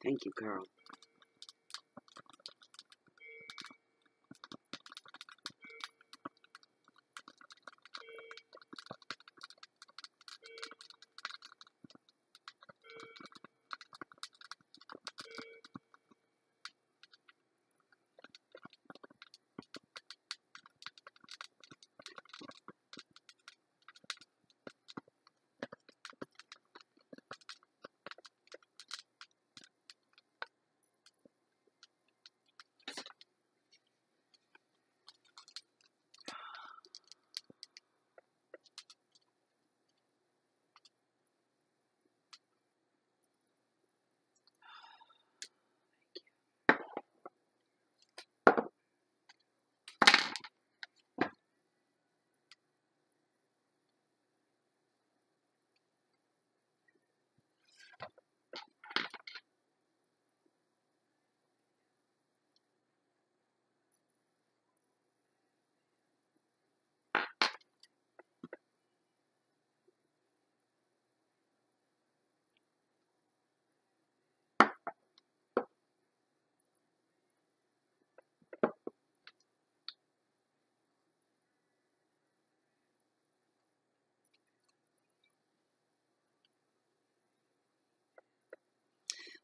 Thank you, Carl.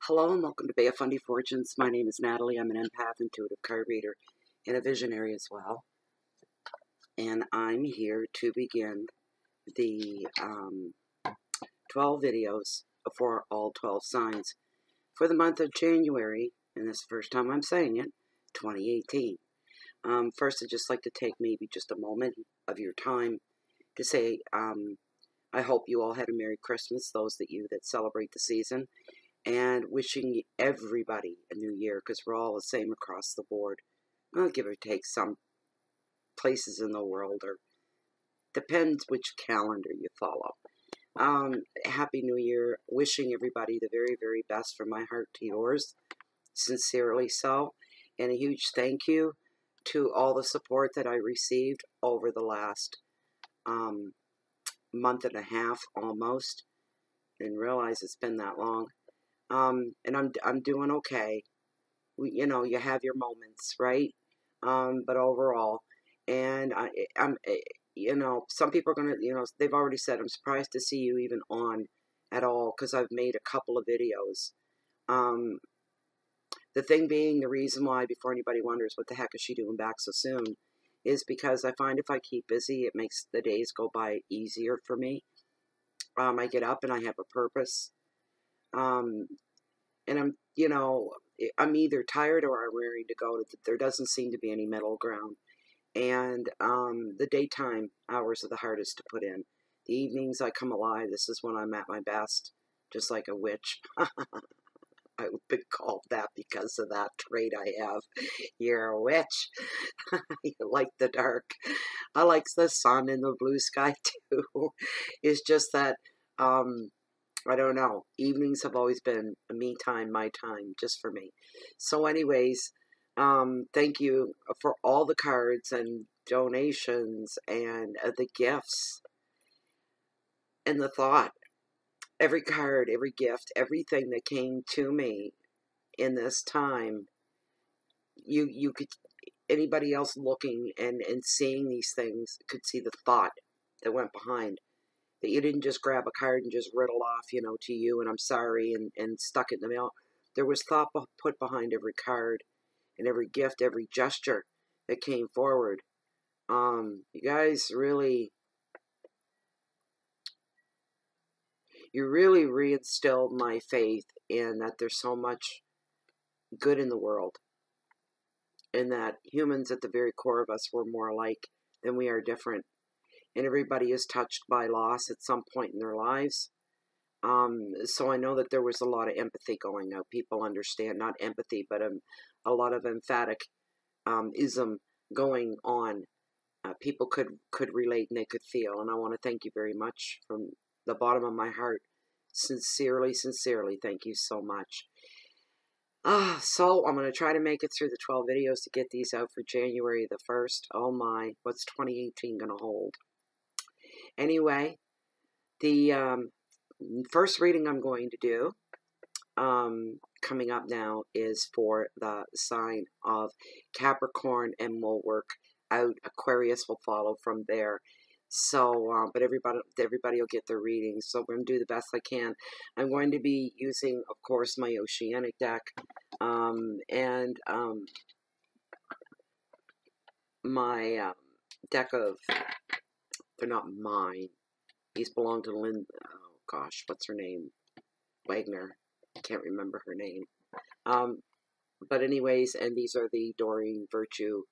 Hello and welcome to Bay of Fundy Fortunes. My name is Natalie. I'm an empath, intuitive card reader, and a visionary as well. And I'm here to begin the 12 videos for all 12 signs for the month of January, and this is the first time I'm saying it, 2018. First, I'd just like to take maybe just a moment of your time to say I hope you all had a Merry Christmas, those that celebrate the season. And wishing everybody a new year, because we're all the same across the board. Well, give or take some places in the world, or depends which calendar you follow. Happy New Year. Wishing everybody the very, very best from my heart to yours. Sincerely so. And a huge thank you to all the support that I received over the last month and a half almost. Didn't realize it's been that long. And I'm doing okay. You have your moments, right? But overall, and I'm some people are gonna, they've already said, I'm surprised to see you even on at all, because I've made a couple of videos. The thing being, the reason why, before anybody wonders what the heck is she doing back so soon, is because I find if I keep busy, it makes the days go by easier for me. I get up and I have a purpose. And I'm either tired or I'm ready to go. There doesn't seem to be any middle ground. And the daytime hours are the hardest to put in. The evenings I come alive. This is when I'm at my best, just like a witch. I've been called that because of that trait I have. You're a witch. You like the dark. I like the sun and the blue sky too. It's just that I don't know. Evenings have always been me time, my time, just for me. So anyways, thank you for all the cards and donations and the gifts and the thought. Every card, every gift, everything that came to me in this time, you could, anybody else looking and seeing these things could see the thought that went behind. That you didn't just grab a card and just riddle off, to you, and I'm sorry, and stuck it in the mail. There was thought put behind every card and every gift, every gesture that came forward. You guys really, you really reinstilled my faith in that there's so much good in the world, and that humans at the very core of us were more alike than we are different. And everybody is touched by loss at some point in their lives. So I know that there was a lot of empathy going out. People understand, not empathy, but a lot of emphatic ism going on. People could relate and they could feel. And I want to thank you very much from the bottom of my heart. Sincerely, sincerely, thank you so much. So I'm going to try to make it through the 12 videos to get these out for January the 1st. Oh my, what's 2018 going to hold? Anyway, the first reading I'm going to do coming up now is for the sign of Capricorn, and we'll work out. Aquarius will follow from there. So, but everybody will get their readings. So I'm going to do the best I can. I'm going to be using, of course, my Oceanic deck, and my deck of, they're not mine. These belong to Lynn, oh gosh, what's her name? Wagner. I can't remember her name. But anyways, and these are the Doreen Virtue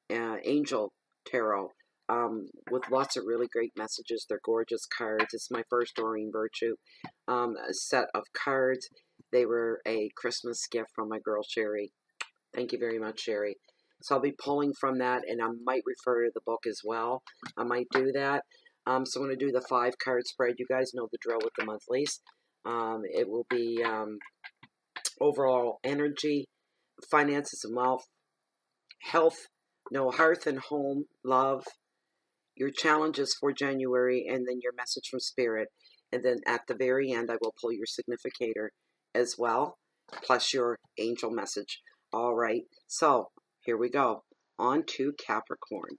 Angel Tarot. With lots of really great messages. They're gorgeous cards. It's my first Doreen Virtue set of cards. They were a Christmas gift from my girl Sherry. Thank you very much, Sherry. So I'll be pulling from that, and I might refer to the book as well. I might do that. So I'm going to do the 5-card spread. You guys know the drill with the monthlies. It will be overall energy, finances and wealth, health, hearth and home, love, your challenges for January, and then your message from Spirit. And then at the very end, I will pull your significator as well, plus your angel message. All right, so here we go. On to Capricorn.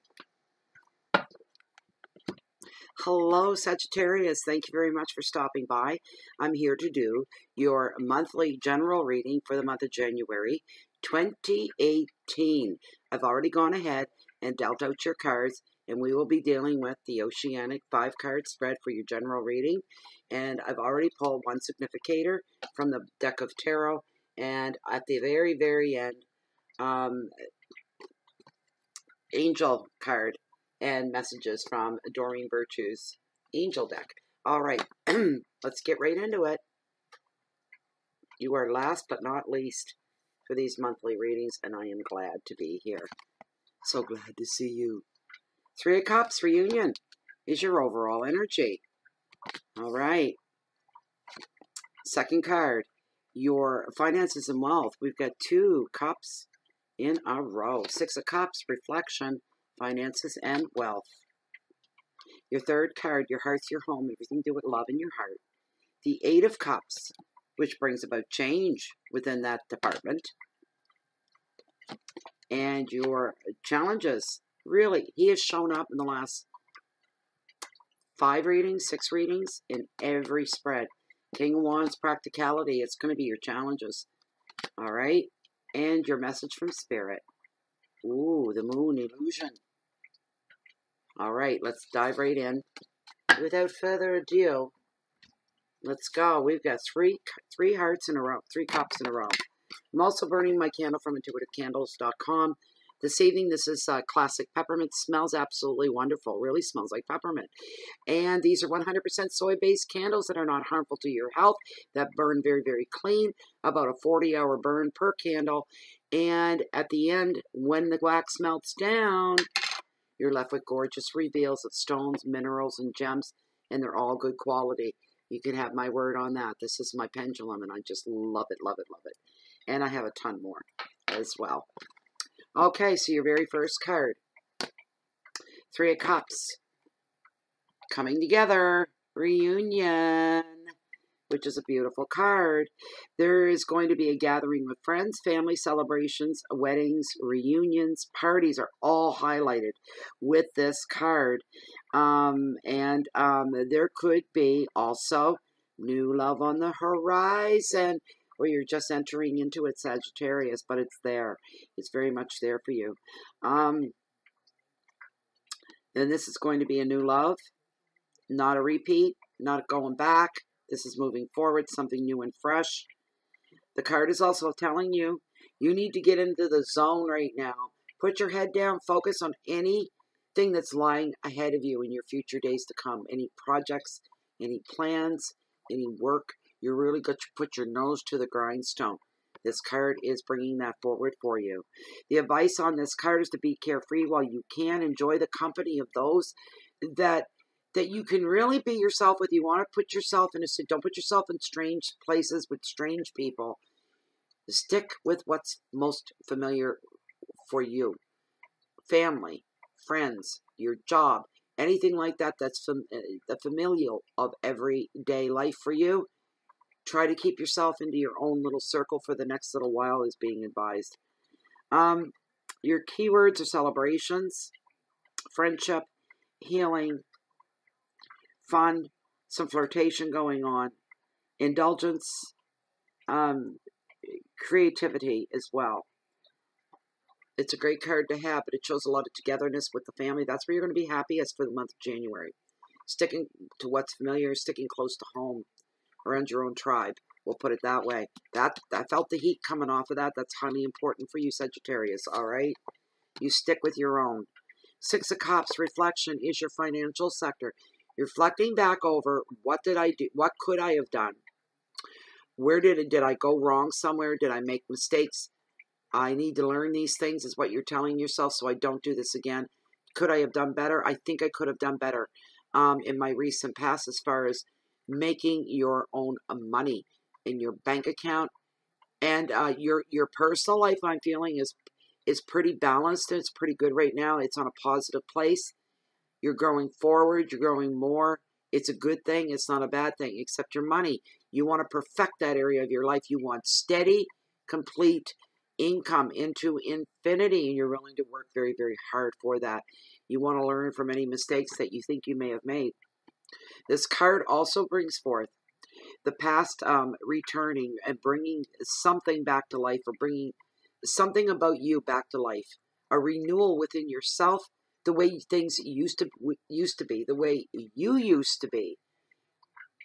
Hello, Sagittarius. Thank you very much for stopping by. I'm here to do your monthly general reading for the month of January 2018. I've already gone ahead and dealt out your cards, and we will be dealing with the Oceanic 5-card spread for your general reading. And I've already pulled one significator from the deck of tarot, and at the very, very end, angel card and messages from Doreen Virtue's angel deck. All right, let's get right into it. You are last but not least for these monthly readings, and I am glad to be here. So glad to see you. 3 of Cups reunion is your overall energy. All right. Second card, your finances and wealth. We've got 2 cups in a row. 6 of Cups, reflection, finances and wealth. Your third card, your heart's your home, everything to do with love in your heart. The 8 of Cups, which brings about change within that department. And your challenges, really, he has shown up in the last 5 readings, 6 readings, in every spread. King of Wands, practicality, it's going to be your challenges. All right? And your message from Spirit. Ooh, the moon illusion. All right, let's dive right in. Without further ado, let's go. We've got three hearts in a row, 3 cups in a row. I'm also burning my candle from intuitivecandles.com. This evening, this is classic peppermint. Smells absolutely wonderful. Really smells like peppermint. And these are 100% soy-based candles that are not harmful to your health, that burn very, very clean, about a 40-hour burn per candle. And at the end, when the wax melts down, you're left with gorgeous reveals of stones, minerals, and gems, and they're all good quality. You can have my word on that. This is my pendulum, and I just love it, love it, love it. And I have a ton more as well. Okay, so your very first card, 3 of Cups, coming together, reunion, which is a beautiful card. There is going to be a gathering with friends, family celebrations, weddings, reunions, parties are all highlighted with this card. There could be also new love on the horizon, or you're just entering into it, Sagittarius, but it's there. It's very much there for you. Then this is going to be a new love, not a repeat, not going back. This is moving forward, something new and fresh. The card is also telling you, you need to get into the zone right now. Put your head down, focus on anything that's lying ahead of you in your future days to come. Any projects, any plans, any work. You really got to put your nose to the grindstone. This card is bringing that forward for you. The advice on this card is to be carefree while you can. Enjoy the company of those that you can really be yourself with. You want to put yourself in don't put yourself in strange places with strange people. Stick with what's most familiar for you. Family, friends, your job, anything like that that's the familial of everyday life for you. Try to keep yourself into your own little circle for the next little while is being advised. Your keywords are celebrations, friendship, healing, fun, some flirtation going on, indulgence, creativity as well. It's a great card to have, but it shows a lot of togetherness with the family. That's where you're going to be happiest for the month of January. Sticking to what's familiar, sticking close to home, around your own tribe. We'll put it that way. I felt the heat coming off of that. That's highly important for you, Sagittarius, all right? You stick with your own. Six of Cups, reflection is your financial sector. You're reflecting back over, what did I do? What could I have done? Where did I go wrong somewhere? Did I make mistakes? I need to learn these things is what you're telling yourself, so I don't do this again. Could I have done better? I think I could have done better in my recent past as far as making your own money in your bank account. And your personal life, I'm feeling, is pretty balanced. It's pretty good right now. It's on a positive place. You're growing forward. You're growing more. It's a good thing. It's not a bad thing, except your money. You want to perfect that area of your life. You want steady, complete income into infinity, and you're willing to work very, very hard for that. You want to learn from any mistakes that you think you may have made. This card also brings forth the past returning and bringing something back to life, or bringing something about you back to life. A renewal within yourself, the way things used to be, the way you used to be.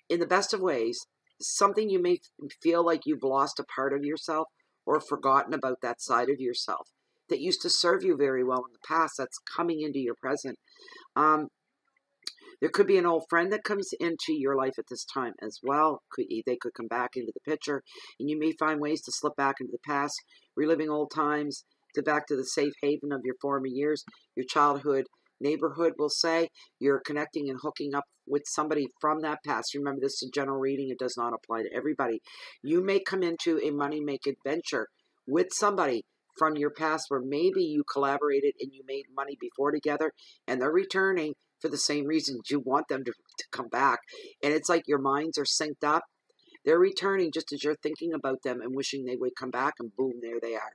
In the best of ways, something you may feel like you've lost a part of yourself or forgotten about that side of yourself that used to serve you very well in the past, that's coming into your present. There could be an old friend that comes into your life at this time as well. They could come back into the picture, and you may find ways to slip back into the past, reliving old times, back to the safe haven of your former years, your childhood neighborhood, will say. You're connecting and hooking up with somebody from that past. Remember, this is a general reading. It does not apply to everybody. You may come into a money-making adventure with somebody from your past where maybe you collaborated and you made money before together, and they're returning for the same reasons you want them to come back. And it's like your minds are synced up. They're returning just as you're thinking about them and wishing they would come back, and boom, there they are.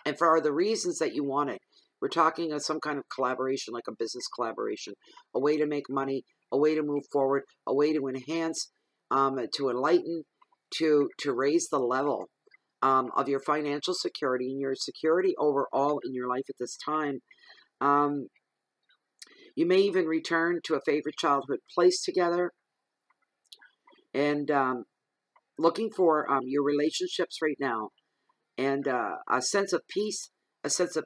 And for the reasons that you want it. We're talking of some kind of collaboration, like a business collaboration, a way to make money, a way to move forward, a way to enhance, to enlighten, to raise the level of your financial security and your security overall in your life at this time. You may even return to a favorite childhood place together, and looking for your relationships right now, and a sense of peace, a sense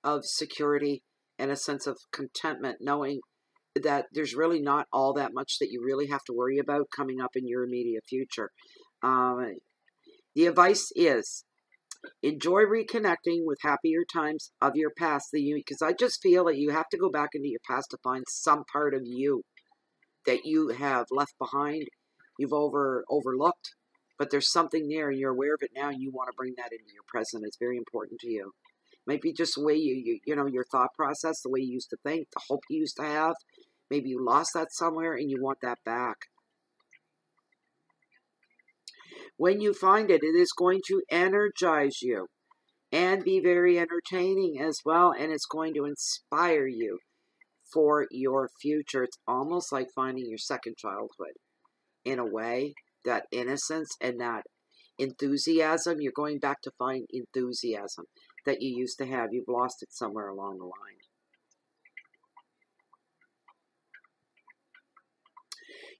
of security, and a sense of contentment, knowing that there's really not all that much that you really have to worry about coming up in your immediate future. The advice is, enjoy reconnecting with happier times of your past, because I just feel that you have to go back into your past to find some part of you that you have left behind, you've overlooked, but there's something there and you're aware of it now, and you want to bring that into your present. It's very important to you. Might be just the way you know, your thought process, the way you used to think, the hope you used to have. Maybe you lost that somewhere and you want that back. When you find it, it is going to energize you and be very entertaining as well, and it's going to inspire you for your future. It's almost like finding your second childhood in a way, that innocence and that enthusiasm. You're going back to find enthusiasm that you used to have. You've lost it somewhere along the line.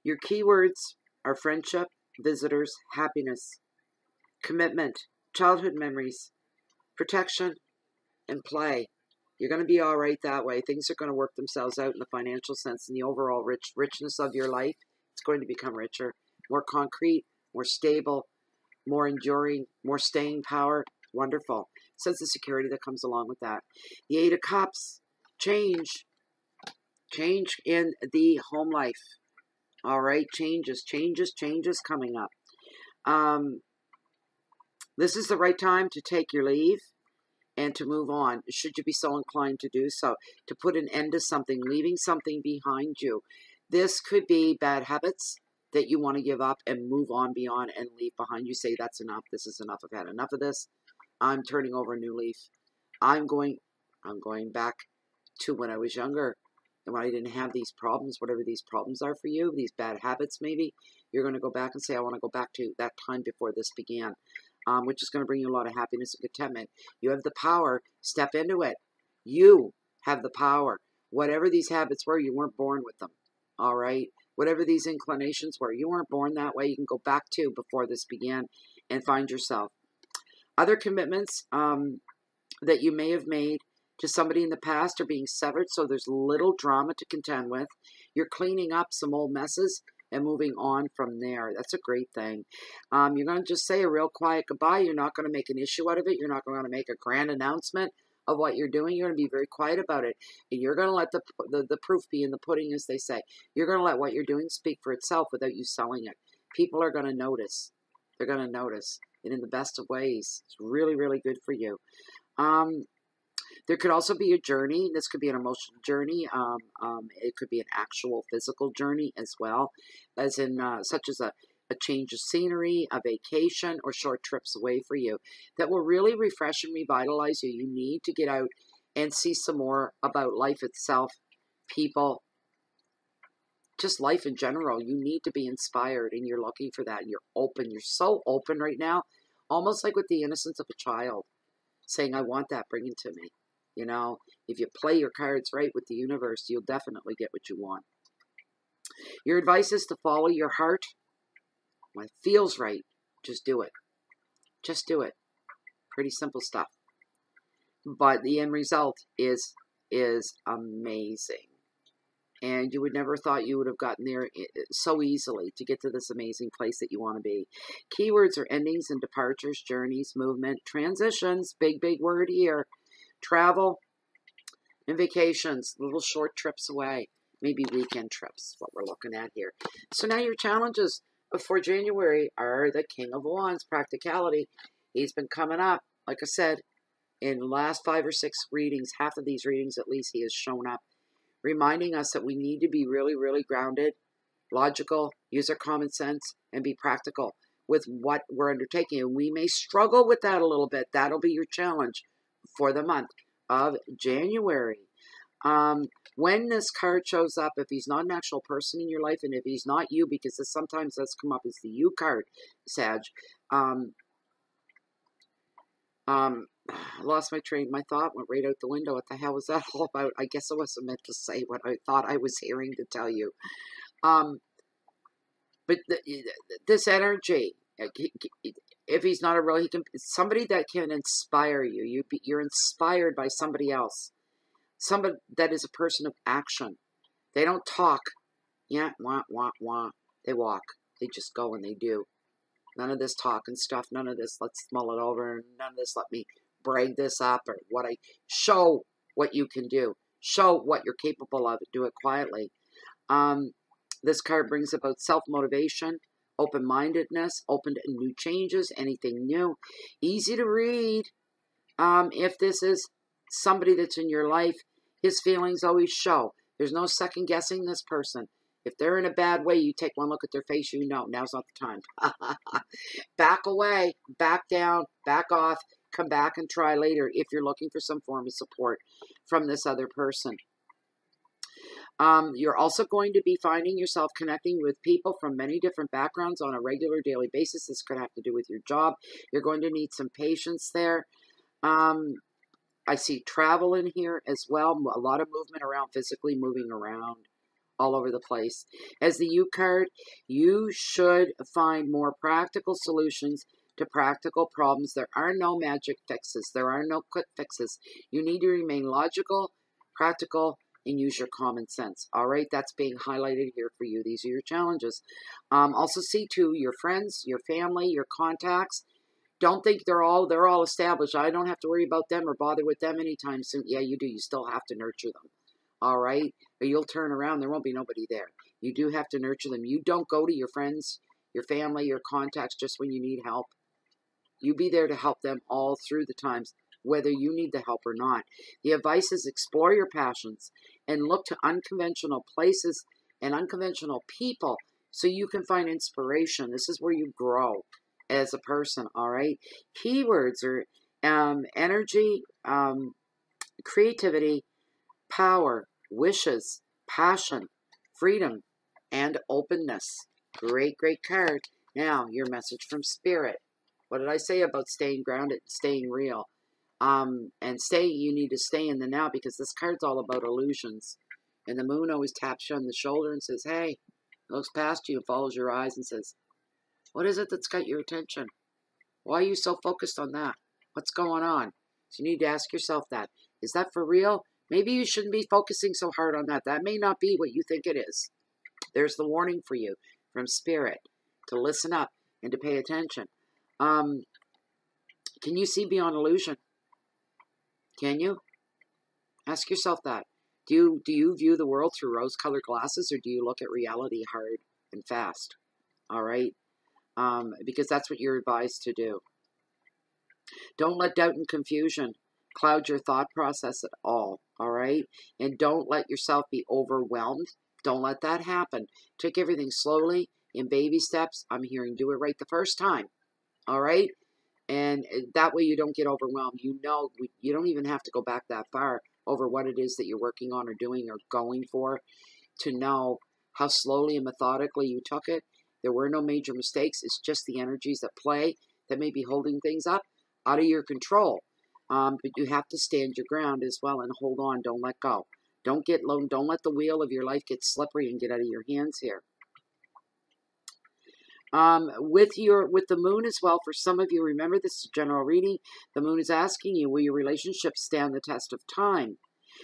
Your keywords are friendship, visitors, happiness, commitment, childhood memories, protection, and play. You're going to be all right that way. Things are going to work themselves out in the financial sense, and the overall richness of your life. It's going to become richer, more concrete, more stable, more enduring, more staying power. Wonderful. Sense of security that comes along with that. The Eight of Cups, change in the home life. All right, changes coming up. This is the right time to take your leave and to move on, should you be so inclined to do so, to put an end to something, leaving something behind you. This could be bad habits, that you want to give up and move on beyond and leave behind. You say, that's enough. This is enough. I've had enough of this. I'm turning over a new leaf. I'm going back to when I was younger and when I didn't have these problems, whatever these problems are for you, these bad habits maybe, you're going to go back and say, I want to go back to that time before this began, which is going to bring you a lot of happiness and contentment. You have the power. Step into it. You have the power. Whatever these habits were, you weren't born with them. All right? Whatever these inclinations were, you weren't born that way. You can go back to before this began and find yourself. Other commitments that you may have made to somebody in the past are being severed, so there's little drama to contend with. You're cleaning up some old messes and moving on from there. That's a great thing. You're going to just say a real quiet goodbye. You're not going to make an issue out of it. You're not going to make a grand announcement of what you're doing. You're going to be very quiet about it. And you're going to let the proof be in the pudding, as they say. You're going to let what you're doing speak for itself without you selling it. People are going to notice. They're going to notice. And in the best of ways. It's really, really good for you. There could also be a journey. This could be an emotional journey. It could be an actual physical journey as well, as in such as a change of scenery, a vacation, or short trips away for you that will really refresh and revitalize you. You need to get out and see some more about life itself, people, just life in general. You need to be inspired, and you're looking for that, and you're open. You're so open right now, almost like with the innocence of a child, saying, I want that, bring it to me. You know, if you play your cards right with the universe, you'll definitely get what you want. Your advice is to follow your heart. When it feels right, just do it. Just do it. Pretty simple stuff. But the end result is amazing. And you would never thought you would have gotten there so easily to get to this amazing place that you want to be. Keywords are endings and departures, journeys, movement, transitions. Big, big word here. Travel and vacations, little short trips away, maybe weekend trips, what we're looking at here. So now your challenges for January are the King of Wands, practicality. He's been coming up, like I said, in the last 5 or 6 readings, half of these readings at least, he has shown up, reminding us that we need to be really, really grounded, logical, use our common sense, and be practical with what we're undertaking. And we may struggle with that a little bit. That'll be your challenge for the month of January. When this card shows up, if he's not an actual person in your life, and if he's not you, because this sometimes does come up as the you card, Sag, lost my train, my thought went right out the window. What the hell was that all about? I guess I wasn't meant to say what I thought I was hearing to tell you. But this energy, if he's not a real, he can, somebody that can inspire you. You're inspired by somebody else. Somebody that is a person of action. They don't talk. Yeah, wah, wah, wah. They walk. They just go and they do. None of this talking stuff. None of this, let's mull it over. None of this, let me brag this up or what I, show what you can do. Show what you're capable of. Do it quietly. This card brings about self-motivation, open-mindedness, open to new changes, anything new. Easy to read. If this is somebody that's in your life, his feelings always show. There's no second guessing this person. If they're in a bad way, you take one look at their face, you know, now's not the time. Back away, back down, back off, come back and try later if you're looking for some form of support from this other person. You're also going to be finding yourself connecting with people from many different backgrounds on a regular daily basis. This could have to do with your job. You're going to need some patience there. I see travel in here as well. A lot of movement around, physically moving around all over the place. As the U card, you should find more practical solutions to practical problems. There are no magic fixes. There are no quick fixes. You need to remain logical, practical, and use your common sense. All right, that's being highlighted here for you. These are your challenges. Also see to your friends, your family, your contacts. Don't think they're all established. I don't have to worry about them or bother with them anytime soon. Yeah, you do. You still have to nurture them. All right? Or you'll turn around. There won't be nobody there. You do have to nurture them. You don't go to your friends, your family, your contacts just when you need help. You be there to help them all through the times, whether you need the help or not. The advice is explore your passions and look to unconventional places and unconventional people so you can find inspiration. This is where you grow as a person, all right? Keywords are energy, creativity, power, wishes, passion, freedom, and openness. Great, great card. Now, your message from Spirit. What did I say about staying grounded, staying real? And you need to stay in the now, because this card's all about illusions. And the moon always taps you on the shoulder and says, hey, looks past you and follows your eyes and says, what is it that's got your attention? Why are you so focused on that? What's going on? So you need to ask yourself that. Is that for real? Maybe you shouldn't be focusing so hard on that. That may not be what you think it is. There's the warning for you from Spirit to listen up and to pay attention. Can you see beyond illusion? Can you? Ask yourself that. Do you view the world through rose-colored glasses, or do you look at reality hard and fast? All right? Because that's what you're advised to do. Don't let doubt and confusion cloud your thought process at all. All right? And don't let yourself be overwhelmed. Don't let that happen. Take everything slowly, in baby steps. I'm hearing do it right the first time. All right? And that way you don't get overwhelmed. You know, you don't even have to go back that far over what it is that you're working on or doing or going for to know how slowly and methodically you took it. There were no major mistakes. It's just the energies at play that may be holding things up out of your control. But you have to stand your ground as well and hold on. Don't let go. Don't get low. Don't let the wheel of your life get slippery and get out of your hands here. With the moon as well, for some of you, remember this is a general reading. The moon is asking you, will your relationship stand the test of time?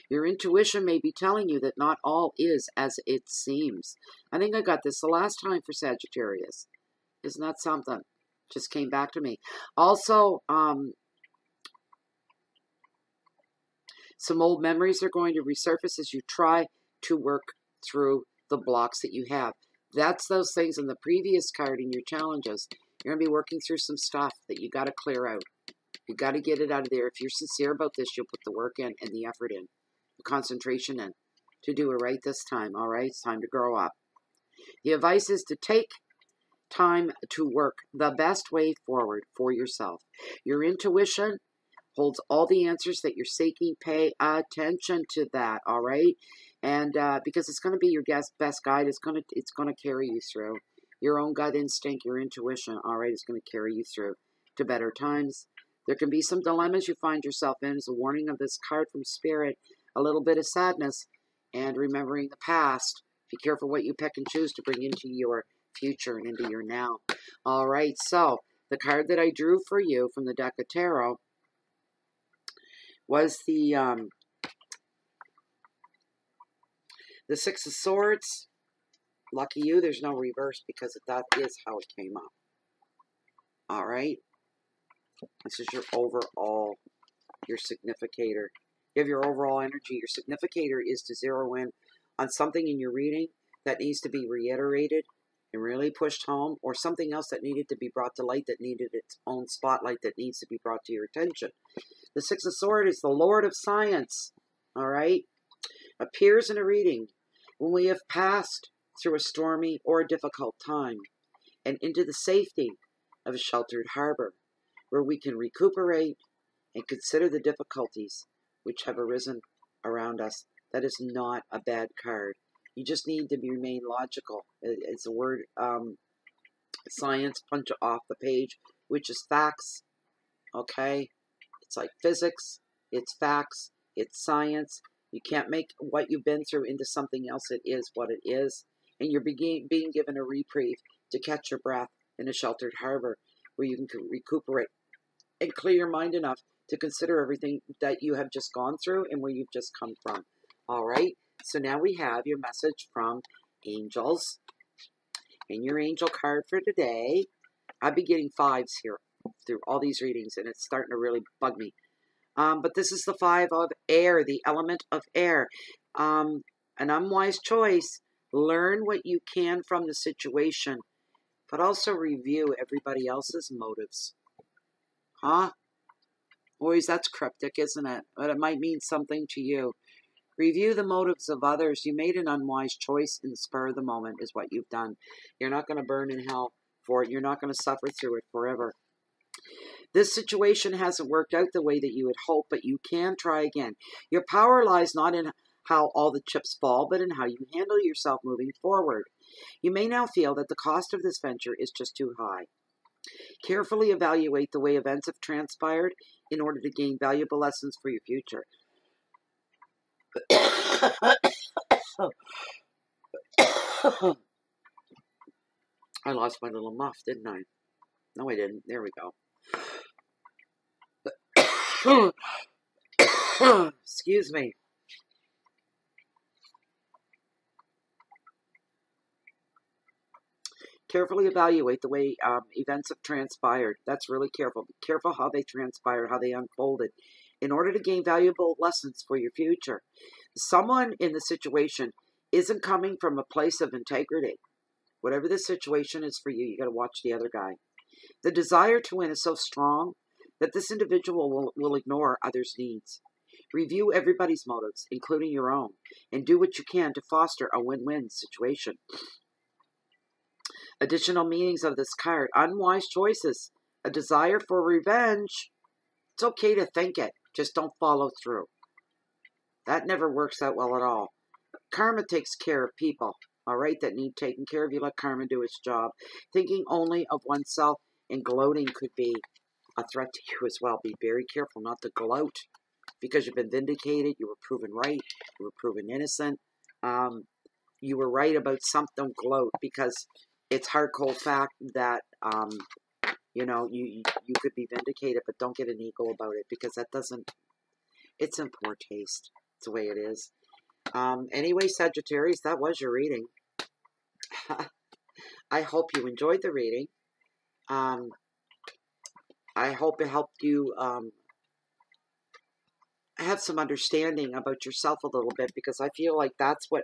Your intuition may be telling you that not all is as it seems. I think I got this the last time for Sagittarius. Isn't that something? Just came back to me. Also, some old memories are going to resurface as you try to work through the blocks that you have. That's those things in the previous card in your challenges. You're going to be working through some stuff that you got to clear out. You got to get it out of there. If you're sincere about this, you'll put the work in and the effort in, the concentration in to do it right this time. All right, it's time to grow up. The advice is to take time to work the best way forward for yourself. Your intuition holds all the answers that you're seeking. Pay attention to that, all right? And because it's going to be your best guide, it's going to carry you through. Your own gut instinct, your intuition, all right, is going to carry you through to better times. There can be some dilemmas you find yourself in. As a warning of this card from Spirit, a little bit of sadness and remembering the past. Be careful what you pick and choose to bring into your future and into your now. All right, so the card that I drew for you from the deck of tarot was the Six of Swords. Lucky you, there's no reverse because that is how it came up. All right. This is your overall, your significator. You have your overall energy. Your significator is to zero in on something in your reading that needs to be reiterated and really pushed home, or something else that needed to be brought to light, that needed its own spotlight, that needs to be brought to your attention. The Six of Swords is the Lord of Science, all right? Appears in a reading when we have passed through a stormy or a difficult time and into the safety of a sheltered harbor where we can recuperate and consider the difficulties which have arisen around us. That is not a bad card. You just need to remain logical. It's a word, science, punch it off the page, which is facts, okay? It's like physics, it's facts, it's science. You can't make what you've been through into something else. It is what it is. And you're being given a reprieve to catch your breath in a sheltered harbor where you can recuperate and clear your mind enough to consider everything that you have just gone through and where you've just come from. All right? So now we have your message from angels. And your angel card for today. I've been getting fives here through all these readings, and it's starting to really bug me. But this is the Five of Air, the element of air. An unwise choice. Learn what you can from the situation, but also review everybody else's motives. Huh? Boys, that's cryptic, isn't it? But it might mean something to you. Review the motives of others. You made an unwise choice in the spur of the moment is what you've done. You're not going to burn in hell for it. You're not going to suffer through it forever. This situation hasn't worked out the way that you had hoped, but you can try again. Your power lies not in how all the chips fall, but in how you handle yourself moving forward. You may now feel that the cost of this venture is just too high. Carefully evaluate the way events have transpired in order to gain valuable lessons for your future. I lost my little muff, didn't I? No, I didn't. There we go. Excuse me. Carefully evaluate the way events have transpired. That's really careful. Be careful how they transpired, how they unfolded, in order to gain valuable lessons for your future. Someone in the situation isn't coming from a place of integrity. Whatever the situation is for you, you got to watch the other guy. The desire to win is so strong that this individual will ignore others' needs. Review everybody's motives, including your own, and do what you can to foster a win-win situation. Additional meanings of this card: unwise choices, a desire for revenge. It's okay to think it, just don't follow through. That never works out well at all. Karma takes care of people, all right, that need taken care of. You let karma do its job. Thinking only of oneself and gloating could be a threat to you as well. Be very careful not to gloat, because you've been vindicated, you were proven right, you were proven innocent. You were right about something. Don't gloat, because it's hard cold fact that you know, you could be vindicated, but don't get an ego about it, because that doesn't, it's in poor taste. It's the way it is. Anyway, Sagittarius, that was your reading. I hope you enjoyed the reading. I hope it helped you have some understanding about yourself a little bit, because I feel like that's what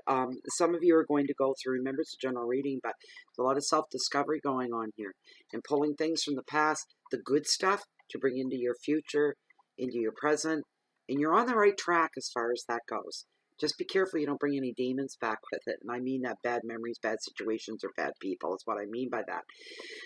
some of you are going to go through. Remember, it's a general reading, but there's a lot of self-discovery going on here, and pulling things from the past, the good stuff, to bring into your future, into your present, and you're on the right track as far as that goes. Just be careful you don't bring any demons back with it, and I mean that bad memories, bad situations, or bad people is what I mean by that.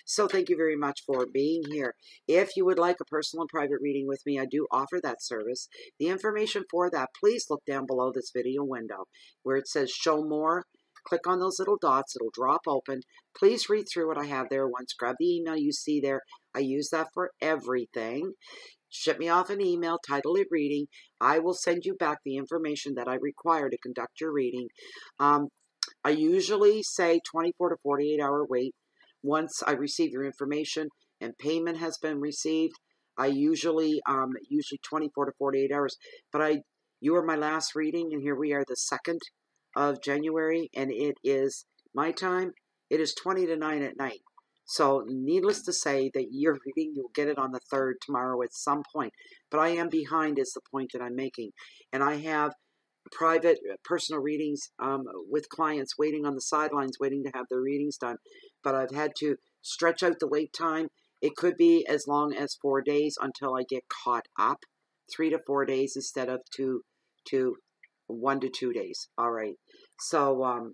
So thank you very much for being here. If you would like a personal and private reading with me, I do offer that service. The information for that, please look down below this video window where it says show more. Click on those little dots. It'll drop open. Please read through what I have there once. Grab the email you see there. I use that for everything. Ship me off an email, title it reading. I will send you back the information that I require to conduct your reading. I usually say 24 to 48 hour wait. Once I receive your information and payment has been received, I usually 24 to 48 hours. But you are my last reading, and here we are, the 2nd of January, and it is my time. It is 20 to 9 at night. So needless to say that your reading, you'll get it on the 3rd tomorrow at some point. But I am behind is the point that I'm making. And I have private personal readings with clients waiting on the sidelines, waiting to have their readings done. But I've had to stretch out the wait time. It could be as long as 4 days until I get caught up. 3 to 4 days instead of 1 to 2 days. All right. So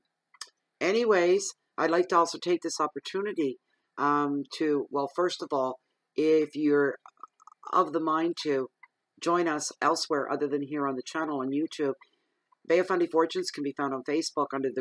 anyways, I'd like to also take this opportunity well, first of all, if you're of the mind to join us elsewhere other than here on the channel on YouTube, Bay of Fundy Fortunes can be found on Facebook under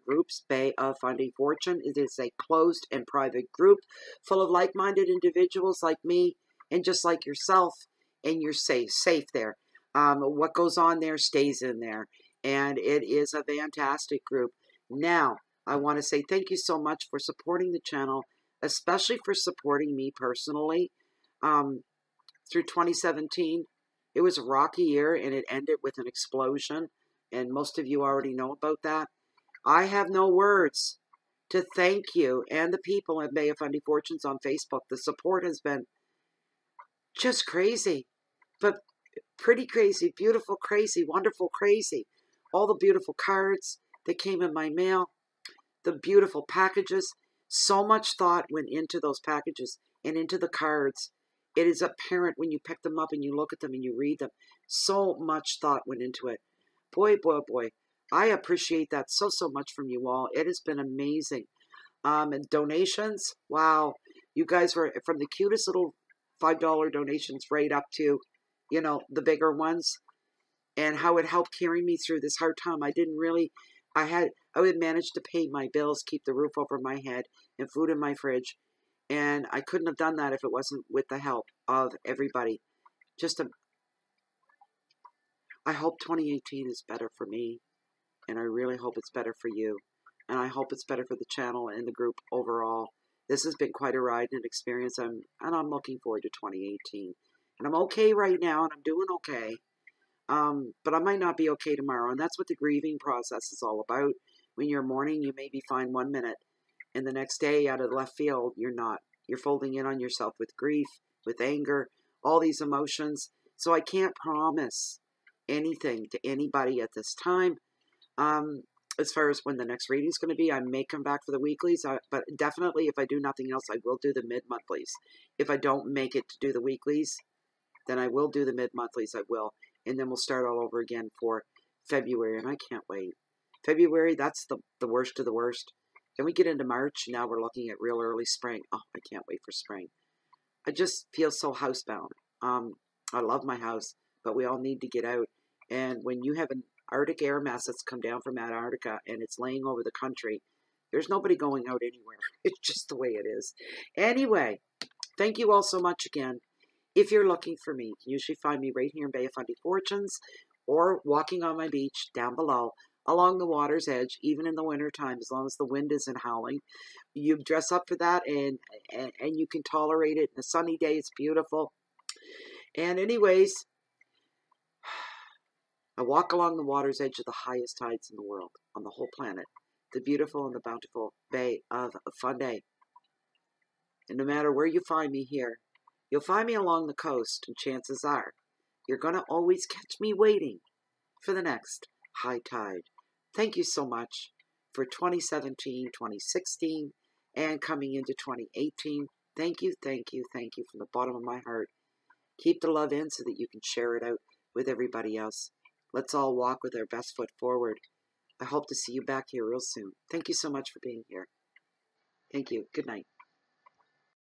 groups Bay of Fundy Fortune. It is a closed and private group full of like-minded individuals like me and just like yourself, and you're safe there. What goes on there stays in there, and it is a fantastic group. Now, I want to say thank you so much for supporting the channel, especially for supporting me personally. Through 2017, it was a rocky year, and it ended with an explosion, and most of you already know about that. I have no words to thank you and the people at Bay of Fundy Fortunes on Facebook. The support has been just crazy, but pretty crazy, beautiful, crazy, wonderful, crazy. All the beautiful cards that came in my mail, the beautiful packages. So much thought went into those packages and into the cards. It is apparent when you pick them up and you look at them and you read them. So much thought went into it. boy, boy, boy. I appreciate that so, so much from you all. It has been amazing. And donations, wow. You guys were from the cutest little $5 donations right up to, you know, the bigger ones, and how it helped carry me through this hard time. I would manage to pay my bills, keep the roof over my head, and food in my fridge. And I couldn't have done that if it wasn't with the help of everybody. I hope 2018 is better for me, and I really hope it's better for you. And I hope it's better for the channel and the group overall. This has been quite a ride and experience, and I'm looking forward to 2018. And I'm okay right now, and I'm doing okay. But I might not be okay tomorrow, and that's what the grieving process is all about. When you're mourning, you may be fine 1 minute, and the next day, out of left field, you're not. You're folding in on yourself with grief, with anger, all these emotions. So I can't promise anything to anybody at this time. As far as when the next reading is going to be, I may come back for the weeklies, but definitely if I do nothing else, I will do the mid-monthlies. If I don't make it to do the weeklies, then I will do the mid-monthlies, I will. And then we'll start all over again for February, and I can't wait. February, that's the worst of the worst. Then we get into March, now we're looking at real early spring. Oh, I can't wait for spring. I just feel so housebound. I love my house, but we all need to get out. And when you have an Arctic air mass that's come down from Antarctica and it's laying over the country, there's nobody going out anywhere. It's just the way it is. Anyway, thank you all so much again. If you're looking for me, you can usually find me right here in Bay of Fundy Fortunes or walking on my beach down below along the water's edge, even in the winter time, as long as the wind isn't howling. You dress up for that and you can tolerate it. In a sunny day, it's beautiful. And anyways, I walk along the water's edge of the highest tides in the world, on the whole planet, the beautiful and the bountiful Bay of Fundy. And no matter where you find me here, you'll find me along the coast, and chances are you're going to always catch me waiting for the next high tide. Thank you so much for 2017, 2016, and coming into 2018. Thank you, thank you, thank you from the bottom of my heart. Keep the love in so that you can share it out with everybody else. Let's all walk with our best foot forward. I hope to see you back here real soon. Thank you so much for being here. Thank you. Good night.